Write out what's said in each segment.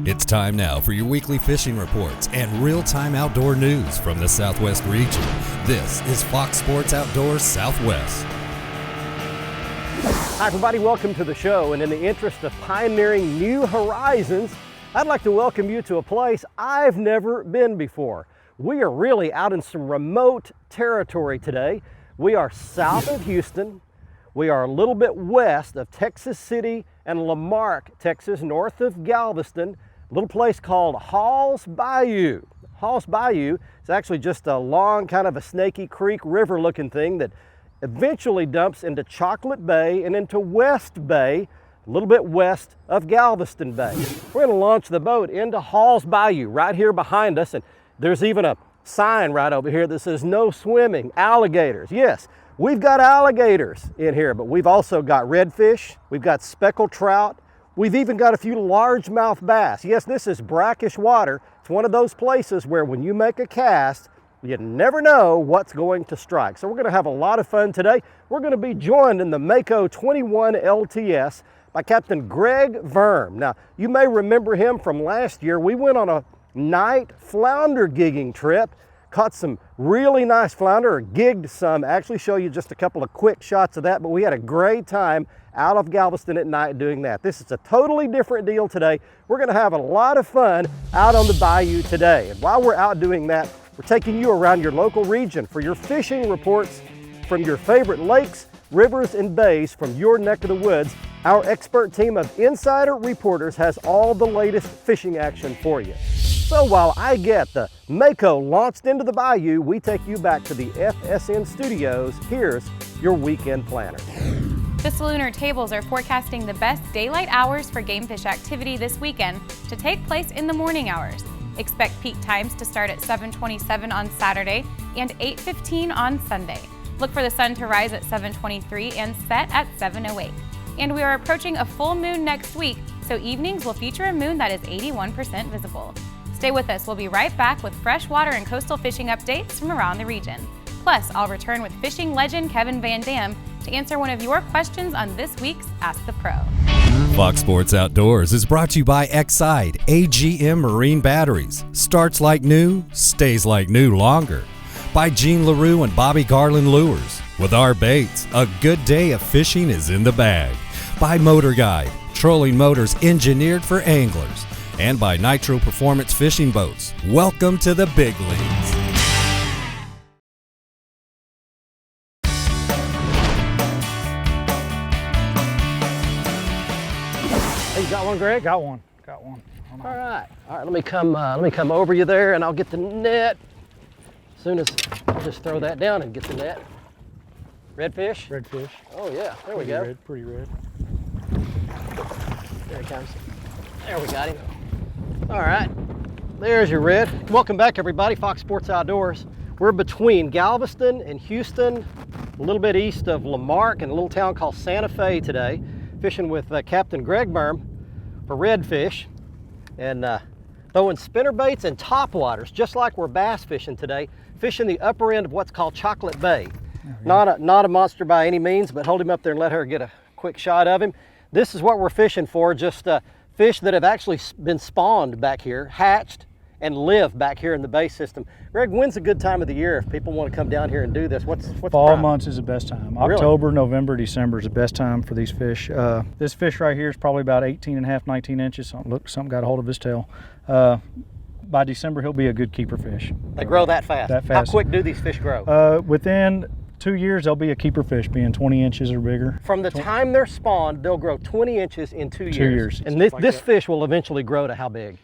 It's time now for your weekly fishing reports and real-time outdoor news from the Southwest region. This is Fox Sports Outdoors Southwest. Hi everybody, welcome to the show, and in the interest of pioneering new horizons, I'd like to welcome you to a place I've never been before. We are really out in some remote territory today. We are south of Houston. We are a little bit west of Texas City and Lamarck, Texas, north of Galveston, a little place called Hall's Bayou. Hall's Bayou is actually just a long, kind of a snaky creek river looking thing that eventually dumps into Chocolate Bay and into West Bay, a little bit west of Galveston Bay. We're going to launch the boat into Hall's Bayou right here behind us, and there's even a sign right over here that says no swimming, alligators. Yes, we've got alligators in here, but we've also got redfish, we've got speckled trout, we've even got a few largemouth bass. Yes, this is brackish water. It's one of those places where when you make a cast, you never know what's going to strike. So we're going to have a lot of fun today. We're going to be joined in the Mako 21 LTS by Captain Greg Verm. Now, you may remember him from last year. We went on a night flounder gigging trip, caught some really nice flounder, or gigged some. Actually show you just a couple of quick shots of that, but we had a great time out of Galveston at night doing that. This is a totally different deal today. We're going to have a lot of fun out on the bayou today. And while we're out doing that, we're taking you around your local region for your fishing reports from your favorite lakes, rivers, and bays from your neck of the woods. Our expert team of insider reporters has all the latest fishing action for you. So while I get the Mako launched into the bayou, we take you back to the FSN studios. Here's your weekend planner. The Salooner tables are forecasting the best daylight hours for game fish activity this weekend to take place in the morning hours. Expect peak times to start at 7:27 on Saturday and 8:15 on Sunday. Look for the sun to rise at 7:23 and set at 7:08. And we are approaching a full moon next week, so evenings will feature a moon that is 81% visible. Stay with us, we'll be right back with freshwater and coastal fishing updates from around the region. Plus, I'll return with fishing legend Kevin Van Dam to answer one of your questions on this week's Ask the Pro. Fox Sports Outdoors is brought to you by Exide AGM Marine Batteries. Starts like new, stays like new longer. By Gene LaRue and Bobby Garland Lures. With our baits, a good day of fishing is in the bag. By Motor Guide, trolling motors engineered for anglers. And by Nitro Performance Fishing Boats. Welcome to the big leagues. Hey, you got one, Greg? Got one. All right. Let me come over you there, and I'll get the net. As soon as I'll just throw that down and get the net. Redfish? Redfish. Oh yeah, there we go. Pretty red. There he comes. There, we got him. All right, there's your red. Welcome back, everybody. Fox Sports Outdoors. We're between Galveston and Houston, a little bit east of Lamarck, in a little town called Santa Fe today, fishing with Captain Greg Verm for redfish, and throwing spinner baits and topwaters, just like we're bass fishing today, fishing the upper end of what's called Chocolate Bay. Not a monster by any means, but hold him up there and let her get a quick shot of him. This is what we're fishing for, just fish that have actually been spawned back here, hatched, and live back here in the bay system. Greg, when's a good time of the year if people want to come down here and do this? What's Fall prime? months is the best time. Really? October, November, December is the best time for these fish. This fish right here is probably about 18 and a half, 19 inches. Look, something got a hold of his tail. By December, he'll be a good keeper fish. They grow that fast? That fast. How quick do these fish grow? Within 2 years, they'll be a keeper fish, being 20 inches or bigger. From the time they're spawned, they'll grow 20 inches in 2 years. 2 years. And this fish will eventually grow to how big?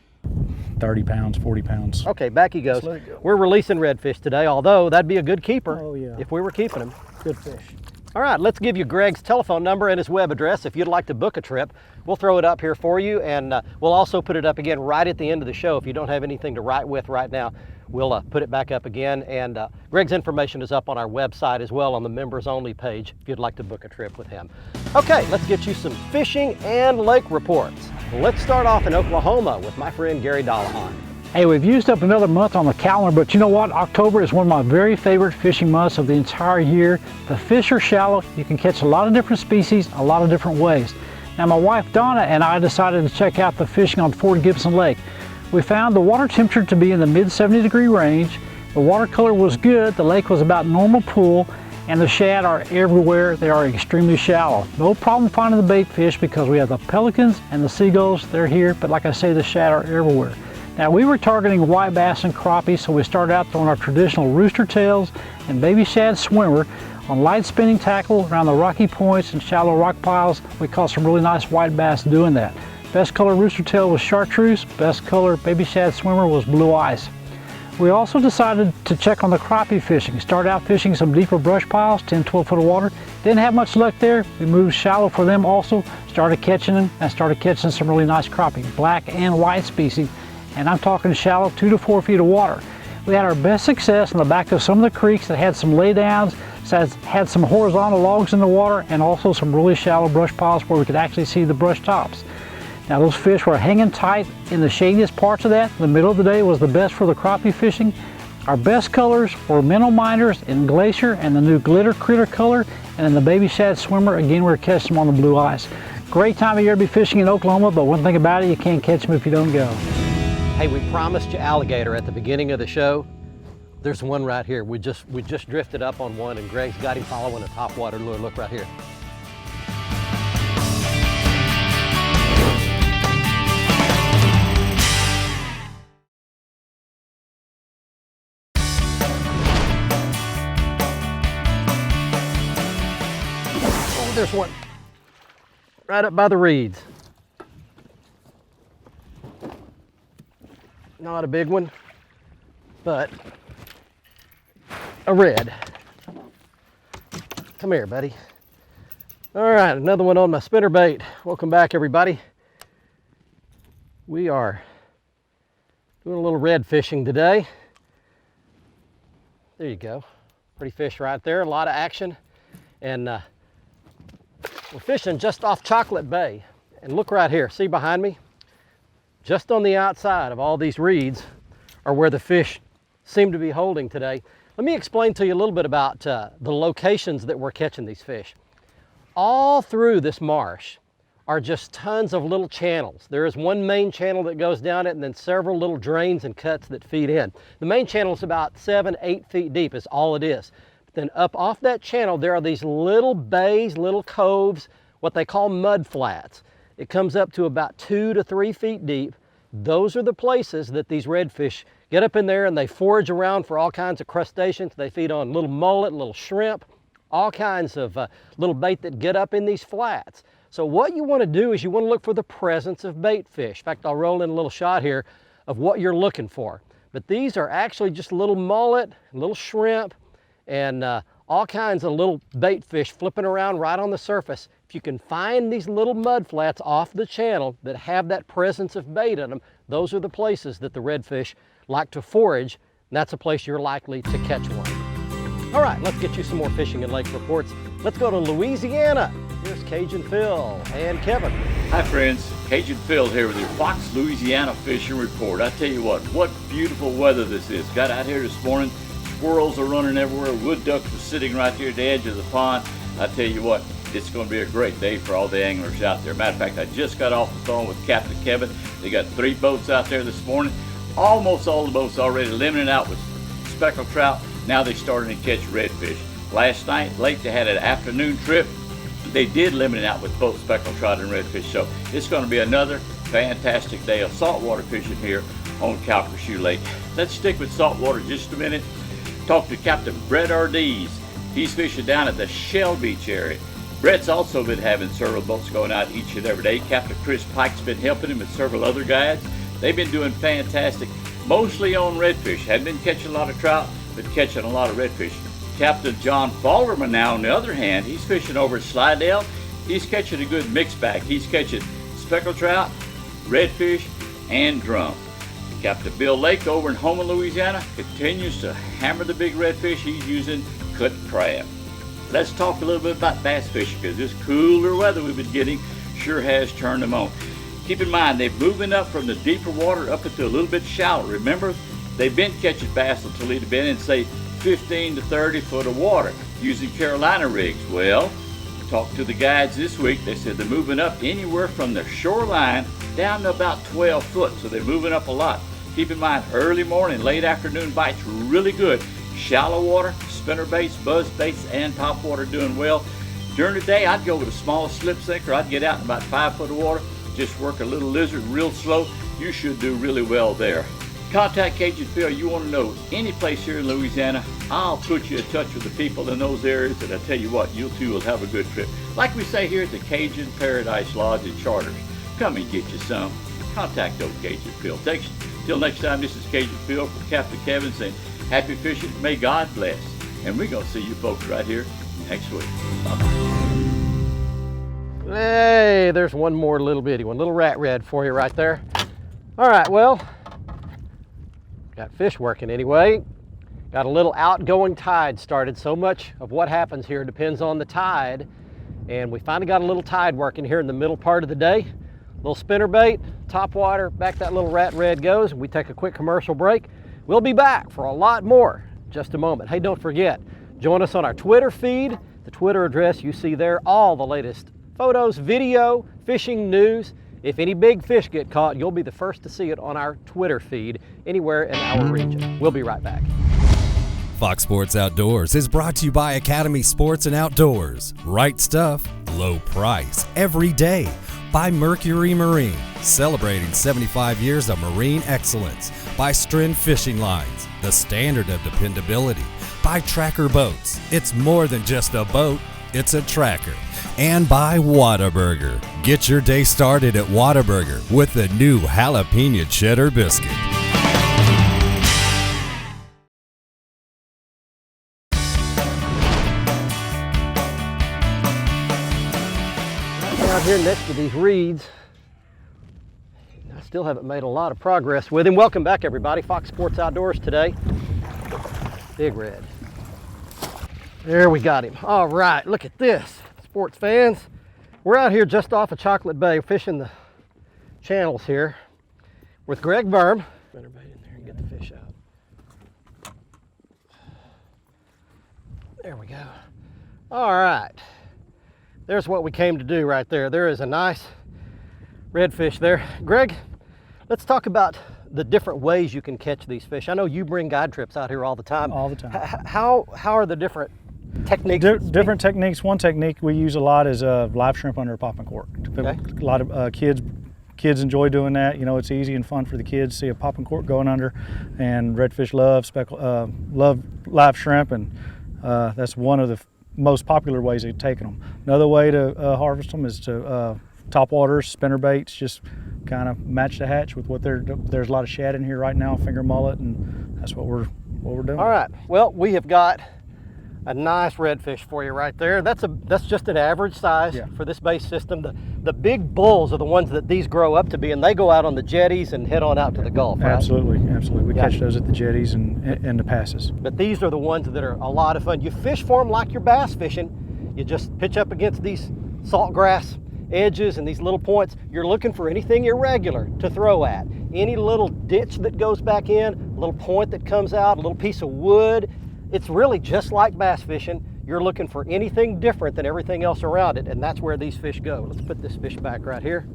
30 pounds, 40 pounds. Okay, back he goes. Let it go. We're releasing redfish today, although that'd be a good keeper. Oh, yeah. If we were keeping them. Good fish. All right, let's give you Greg's telephone number and his web address if you'd like to book a trip. We'll throw it up here for you, and we'll also put it up again right at the end of the show. If you don't have anything to write with right now, we'll put it back up again. And Greg's information is up on our website as well on the members only page if you'd like to book a trip with him. Okay, let's get you some fishing and lake reports. Let's start off in Oklahoma with my friend Gary Dollahan. Hey, we've used up another month on the calendar, but you know what? October is one of my very favorite fishing months of the entire year. The fish are shallow. You can catch a lot of different species, a lot of different ways. Now my wife Donna and I decided to check out the fishing on Fort Gibson Lake. We found the water temperature to be in the mid 70-degree range. The water color was good, the lake was about normal pool, and the shad are everywhere. They are extremely shallow. No problem finding the bait fish because we have the pelicans and the seagulls, they're here, but like I say, the shad are everywhere. Now we were targeting white bass and crappie, so we started out throwing our traditional rooster tails and baby shad swimmer on light spinning tackle around the rocky points and shallow rock piles. We caught some really nice white bass doing that. Best color rooster tail was chartreuse, best color baby shad swimmer was blue ice. We also decided to check on the crappie fishing. Started out fishing some deeper brush piles, 10, 12 foot of water. Didn't have much luck there. We moved shallow for them also, started catching them, and started catching some really nice crappie, black and white species. And I'm talking shallow, 2 to 4 feet of water. We had our best success in the back of some of the creeks that had some laydowns, had some horizontal logs in the water, and also some really shallow brush piles where we could actually see the brush tops. Now those fish were hanging tight in the shadiest parts of that. The middle of the day was the best for the crappie fishing. Our best colors were minnow minders in Glacier and the new glitter critter color, and in the baby shad swimmer, again, we were catching them on the blue ice. Great time of year to be fishing in Oklahoma, but one thing about it, you can't catch them if you don't go. Hey, we promised you alligator at the beginning of the show. There's one right here. We just drifted up on one, and Greg's got him following a topwater lure. Look right here. There's one right up by the reeds. Not a big one, but a red. Come here, buddy. All right, another one on my spinnerbait. Welcome back, everybody. We are doing a little red fishing today. There you go. Pretty fish right there, a lot of action. And we're fishing just off Chocolate Bay. And look right here, see behind me? Just on the outside of all these reeds are where the fish seem to be holding today. Let me explain to you a little bit about the locations that we're catching these fish. All through this marsh are just tons of little channels. There is one main channel that goes down it, and then several little drains and cuts that feed in. The main channel is about 7, 8 feet deep is all it is. Then up off that channel, there are these little bays, little coves, what they call mud flats. It comes up to about 2 to 3 feet deep. Those are the places that these redfish get up in there, and they forage around for all kinds of crustaceans. They feed on little mullet, little shrimp, all kinds of little bait that get up in these flats. So what you want to do is you want to look for the presence of bait fish. In fact, I'll roll in a little shot here of what you're looking for. But these are actually just little mullet, little shrimp, and all kinds of little bait fish flipping around right on the surface. If you can find these little mud flats off the channel that have that presence of bait in them, those are the places that the redfish like to forage, and that's a place you're likely to catch one. All right, let's get you some more fishing and lake reports. Let's go to Louisiana. Here's Cajun Phil and Kevin. Hi friends, Cajun Phil here with your Fox Louisiana Fishing Report. I tell you what beautiful weather this is. Got out here this morning, squirrels are running everywhere, wood ducks are sitting right here at the edge of the pond. I tell you what, it's going to be a great day for all the anglers out there. Matter of fact, I just got off the phone with Captain Kevin. They got 3 boats out there this morning. Almost all the boats already limited out with speckled trout. Now they're starting to catch redfish. Last night, late, they had an afternoon trip. They did limit it out with both speckled trout and redfish. So it's going to be another fantastic day of saltwater fishing here on Calcasieu Lake. Let's stick with saltwater just a minute. Talk to Captain Brett Ardees. He's fishing down at the Shell Beach area. Brett's also been having several boats going out each and every day. Captain Chris Pike's been helping him and several other guys. They've been doing fantastic, mostly on redfish. Hadn't been catching a lot of trout, but catching a lot of redfish. Captain John Falderman now, on the other hand, he's fishing over at Slidell. He's catching a good mixed bag. He's catching speckled trout, redfish, and drum. Captain Bill Lake over in Houma, Louisiana, continues to hammer the big redfish. He's using cut crab. Let's talk a little bit about bass fishing, because this cooler weather we've been getting sure has turned them on. Keep in mind, they're moving up from the deeper water up into a little bit shallow. Remember, they've been catching bass until they've been in, say, 15 to 30 foot of water using Carolina rigs. Well, Talked to the guides this week. They said they're moving up anywhere from the shoreline down to about 12 foot. So they're moving up a lot. Keep in mind, early morning, late afternoon bites really good. Shallow water, spinner baits, buzz baits, and top water doing well. During the day, I'd go with a small slip sinker. I'd get out in about 5 foot of water, just work a little lizard real slow. You should do really well there. Contact Cajun Phil. You want to know any place here in Louisiana, I'll put you in touch with the people in those areas, and I tell you what, you two will have a good trip. Like we say here at the Cajun Paradise Lodge and Charters, come and get you some. Contact old Cajun Phil. Till next time, this is Cajun Phil from Captain Kevin saying happy fishing, may God bless. And we're going to see you folks right here next week. Bye-bye. Hey, there's one more little bitty one, little rat red for you right there. All right, well, got fish working anyway. Got a little outgoing tide started. So much of what happens here depends on the tide. And we finally got a little tide working here in the middle part of the day. Little spinner bait, top water, back that little rat red goes. We take a quick commercial break. We'll be back for a lot more in just a moment. Hey, don't forget, join us on our Twitter feed. The Twitter address you see there, all the latest photos, video, fishing news. If any big fish get caught, you'll be the first to see it on our Twitter feed anywhere in our region. We'll be right back. Fox Sports Outdoors is brought to you by Academy Sports and Outdoors. Right stuff, low price, every day. By Mercury Marine, celebrating 75 years of marine excellence. By Stren Fishing Lines, the standard of dependability. By Tracker Boats, it's more than just a boat, it's a tracker. And by Whataburger. Get your day started at Whataburger with the new jalapeno cheddar biscuit. Out here next to these reeds, I still haven't made a lot of progress with him. Welcome back, everybody. Fox Sports Outdoors today. Big red. There we got him. All right, look at this, sports fans. We're out here just off of Chocolate Bay, fishing the channels here with Greg Verm. Better bait in there and get the fish out. There we go. All right. There's what we came to do right there. There is a nice redfish there. Greg, let's talk about the different ways you can catch these fish. I know you bring guide trips out here all the time. All the time. How are the different techniques? Different techniques. One technique we use a lot is live shrimp under a popping cork. Okay. A lot of kids enjoy doing that. You know, it's easy and fun for the kids to see a popping cork going under, and redfish love live shrimp, and that's one of the most popular ways of taking them. Another way to harvest them is to top waters, spinner baits, just kind of match the hatch with what there's a lot of shad in here right now, finger mullet, and that's what we're doing. All right, well, we have got a nice redfish for you right there. That's just an average size for this base system. The big bulls are the ones that these grow up to be, and they go out on the jetties and head on out to the Gulf, right? Absolutely. We catch those at the jetties and the passes. But these are the ones that are a lot of fun. You fish for them like you're bass fishing. You just pitch up against these salt grass edges and these little points. You're looking for anything irregular to throw at. Any little ditch that goes back in, a little point that comes out, a little piece of wood. It's really just like bass fishing. You're looking for anything different than everything else around it, and that's where these fish go. Let's put this fish back right here.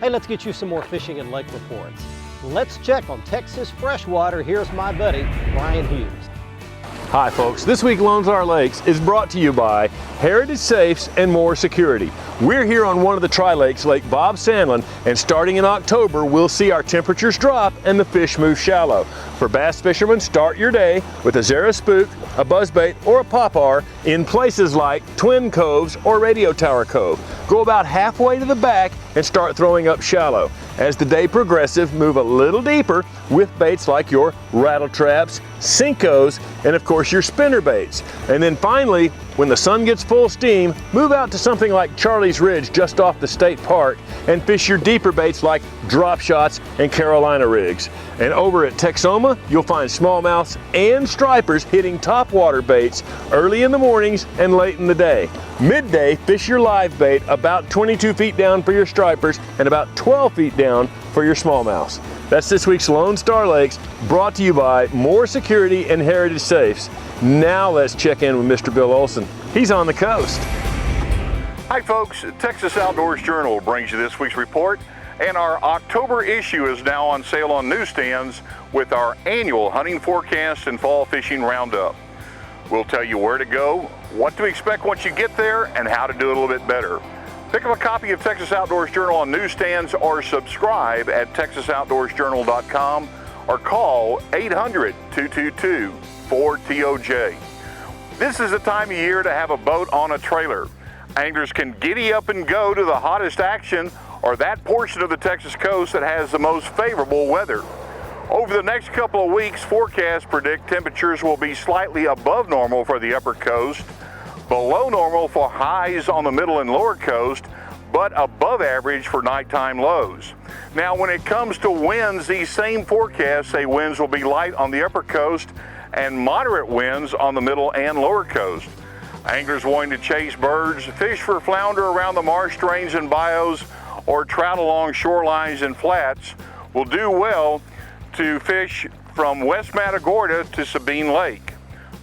Hey, let's get you some more fishing and lake reports. Let's check on Texas freshwater. Here's my buddy, Brian Hughes. Hi folks, this week Lone Star Lakes is brought to you by Heritage Safes and More Security. We're here on one of the tri-lakes, Lake Bob Sandlin, and starting in October, we'll see our temperatures drop and the fish move shallow. For bass fishermen, start your day with a Zara Spook, a buzzbait, or a popar in places like Twin Coves or Radio Tower Cove. Go about halfway to the back and start throwing up shallow. As the day progresses, move a little deeper with baits like your rattle traps, Cincos, and of course your spinner baits. And then finally, when the sun gets full steam, move out to something like Charlie's Ridge just off the state park and fish your deeper baits like drop shots and Carolina rigs. And over at Texoma, you'll find smallmouths and stripers hitting topwater baits early in the mornings and late in the day. Midday, fish your live bait about 22 feet down for your stripers and about 12 feet down for your smallmouths. That's this week's Lone Star Lakes, brought to you by More Security and Heritage Safes. Now let's check in with Mr. Bill Olson. He's on the coast. Hi folks, Texas Outdoors Journal brings you this week's report, and our October issue is now on sale on newsstands with our annual hunting forecast and fall fishing roundup. We'll tell you where to go, what to expect once you get there, and how to do it a little bit better. Pick up a copy of Texas Outdoors Journal on newsstands or subscribe at texasoutdoorsjournal.com or call 800-222-4TOJ. This is the time of year to have a boat on a trailer. Anglers can giddy up and go to the hottest action or that portion of the Texas coast that has the most favorable weather. Over the next couple of weeks, forecasts predict temperatures will be slightly above normal for the upper coast, below normal for highs on the middle and lower coast, but above average for nighttime lows. Now, when it comes to winds, these same forecasts say winds will be light on the upper coast and moderate winds on the middle and lower coast. Anglers wanting to chase birds, fish for flounder around the marsh drains and bayous, or trout along shorelines and flats will do well to fish from West Matagorda to Sabine Lake.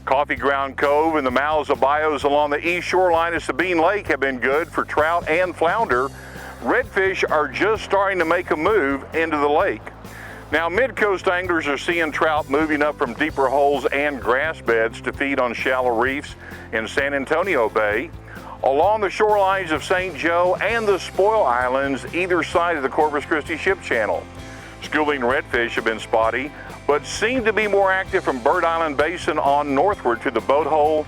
Coffee Ground Cove and the mouths of bayous along the east shoreline of Sabine Lake have been good for trout and flounder. Redfish are just starting to make a move into the lake. Now, mid-coast anglers are seeing trout moving up from deeper holes and grass beds to feed on shallow reefs in San Antonio Bay, along the shorelines of St. Joe and the Spoil Islands either side of the Corpus Christi Ship Channel. Schooling redfish have been spotty, but seem to be more active from Bird Island Basin on northward to the Boat Hole,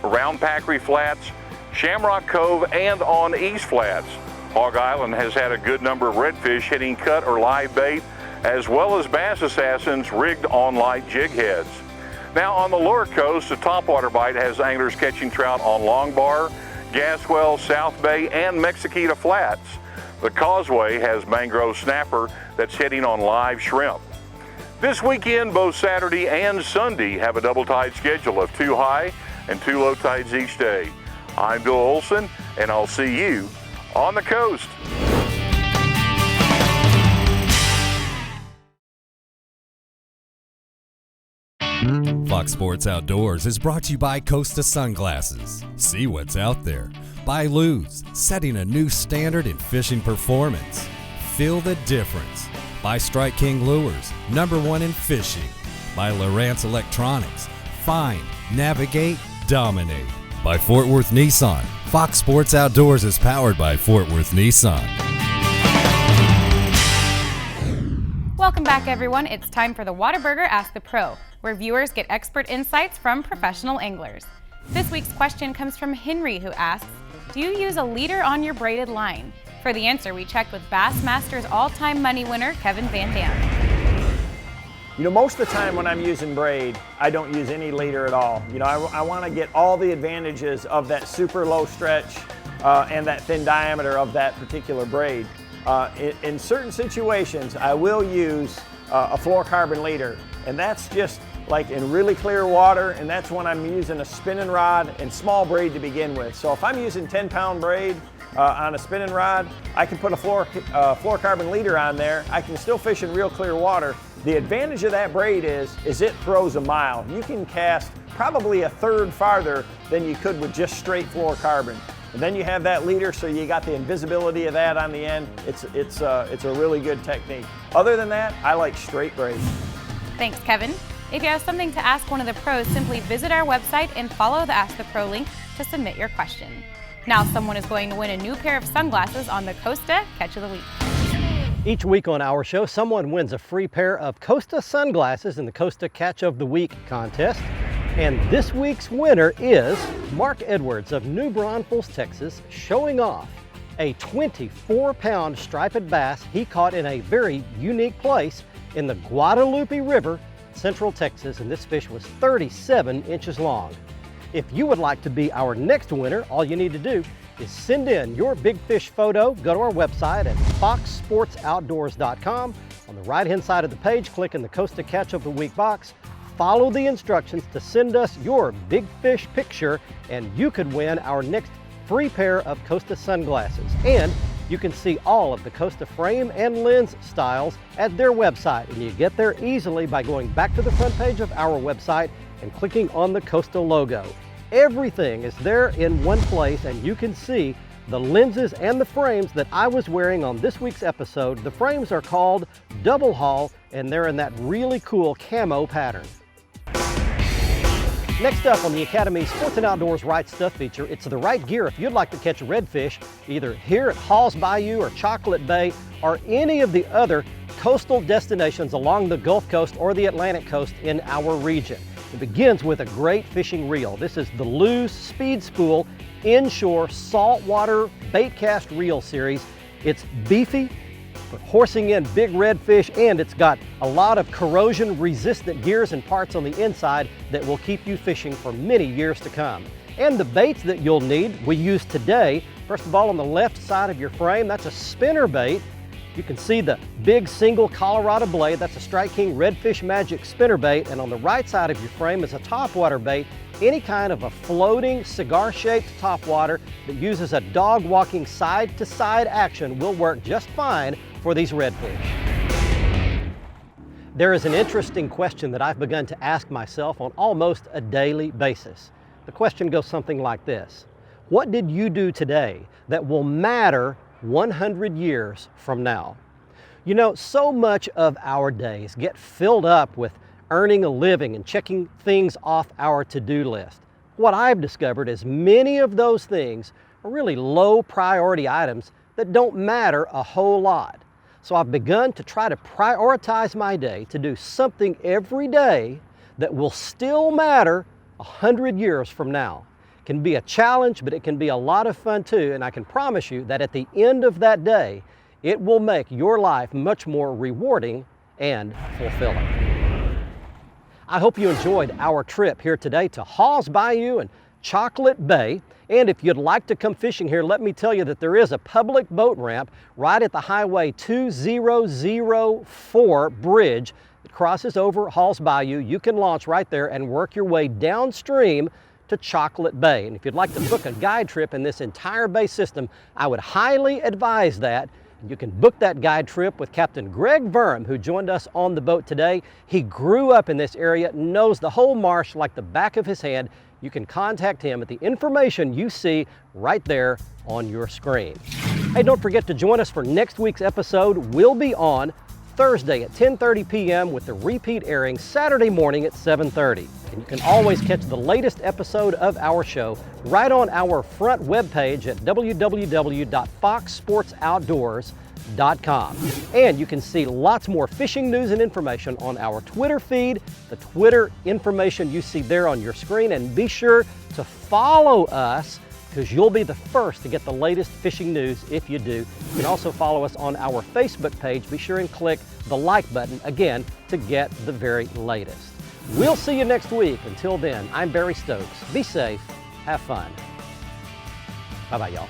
around Packery Flats, Shamrock Cove, and on East Flats. Hog Island has had a good number of redfish hitting cut or live bait, as well as bass assassins rigged on light jig heads. Now on the lower coast, the topwater bite has anglers catching trout on Longbar, Gaswell, South Bay, and Mexiquita Flats. The Causeway has mangrove snapper that's hitting on live shrimp. This weekend, both Saturday and Sunday have a double tide schedule of 2 high and 2 low tides each day. I'm Bill Olson, and I'll see you on the coast. Fox Sports Outdoors is brought to you by Costa Sunglasses. See what's out there. By Lou's, setting a new standard in fishing performance. Feel the difference. By Strike King Lures, #1 in fishing. By Lowrance Electronics, find, navigate, dominate. By Fort Worth Nissan, Fox Sports Outdoors is powered by Fort Worth Nissan. Welcome back, everyone. It's time for the Whataburger Ask the Pro, where viewers get expert insights from professional anglers. This week's question comes from Henry, who asks, do you use a leader on your braided line? For the answer, we checked with Bassmaster's all-time money winner, Kevin Van Dam. You know, most of the time when I'm using braid, I don't use any leader at all. You know, I want to get all the advantages of that super low stretch and that thin diameter of that particular braid. In certain situations, I will use a fluorocarbon leader, and that's just like in really clear water, and that's when I'm using a spinning rod and small braid to begin with. So if I'm using 10-pound braid on a spinning rod, I can put a fluorocarbon leader on there. I can still fish in real clear water. The advantage of that braid is it throws a mile. You can cast probably a third farther than you could with just straight fluorocarbon. And then you have that leader, so you got the invisibility of that on the end. It's a really good technique. Other than that, I like straight braid. Thanks, Kevin. If you have something to ask one of the pros, simply visit our website and follow the Ask the Pro link to submit your question. Now someone is going to win a new pair of sunglasses on the Costa Catch of the Week. Each week on our show, someone wins a free pair of Costa sunglasses in the Costa Catch of the Week contest. And this week's winner is Mark Edwards of New Braunfels, Texas, showing off a 24-pound striped bass he caught in a very unique place in the Guadalupe River, Central Texas, and this fish was 37 inches long. If you would like to be our next winner, all you need to do is send in your big fish photo. Go to our website at foxsportsoutdoors.com. On the right-hand side of the page, click in the Costa Catch of the Week box. Follow the instructions to send us your big fish picture, and you could win our next free pair of Costa sunglasses. And You can see all of the Costa frame and lens styles at their website, and you get there easily by going back to the front page of our website and clicking on the Costa logo. Everything is there in one place, and you can see the lenses and the frames that I was wearing on this week's episode. The frames are called Double Haul, and they're in that really cool camo pattern. Next up on the Academy Sports and Outdoors Right Stuff feature, it's the right gear if you'd like to catch redfish either here at Hall's Bayou or Chocolate Bay or any of the other coastal destinations along the Gulf Coast or the Atlantic Coast in our region. It begins with a great fishing reel. This is the Lew's Speed Spool Inshore Saltwater Baitcast Reel Series. It's beefy for horsing in big redfish, and it's got a lot of corrosion resistant gears and parts on the inside that will keep you fishing for many years to come. And the baits that you'll need we use today. First of all, on the left side of your frame, that's a spinner bait. You can see the big single Colorado blade. That's a Strike King Redfish Magic spinner bait. And on the right side of your frame is a topwater bait. Any kind of a floating cigar-shaped topwater that uses a dog walking side-to-side action will work just fine for these redfish. There is an interesting question that I've begun to ask myself on almost a daily basis. The question goes something like this: what did you do today that will matter 100 years from now? You know, so much of our days get filled up with earning a living and checking things off our to-do list. What I've discovered is many of those things are really low priority items that don't matter a whole lot. So I've begun to try to prioritize my day to do something every day that will still matter 100 years from now. It can be a challenge, but it can be a lot of fun too, and I can promise you that at the end of that day, it will make your life much more rewarding and fulfilling. I hope you enjoyed our trip here today to Hall's Bayou and Chocolate Bay. And if you'd like to come fishing here, let me tell you that there is a public boat ramp right at the Highway 2004 bridge that crosses over Hall's Bayou. You can launch right there and work your way downstream to Chocolate Bay. And if you'd like to book a guide trip in this entire bay system, I would highly advise that. You can book that guide trip with Captain Greg Verm, who joined us on the boat today. He grew up in this area, knows the whole marsh like the back of his hand. You can contact him at the information you see right there on your screen. Hey, don't forget to join us for next week's episode. We'll be on Thursday at 10:30 p.m. with the repeat airing Saturday morning at 7:30. And you can always catch the latest episode of our show right on our front webpage at www.foxsportsoutdoors.com. And you can see lots more fishing news and information on our Twitter feed, the Twitter information you see there on your screen. And be sure to follow us, because you'll be the first to get the latest fishing news if you do. You can also follow us on our Facebook page. Be sure and click the like button, again, to get the very latest. We'll see you next week. Until then, I'm Barry Stokes. Be safe, have fun. Bye-bye, y'all.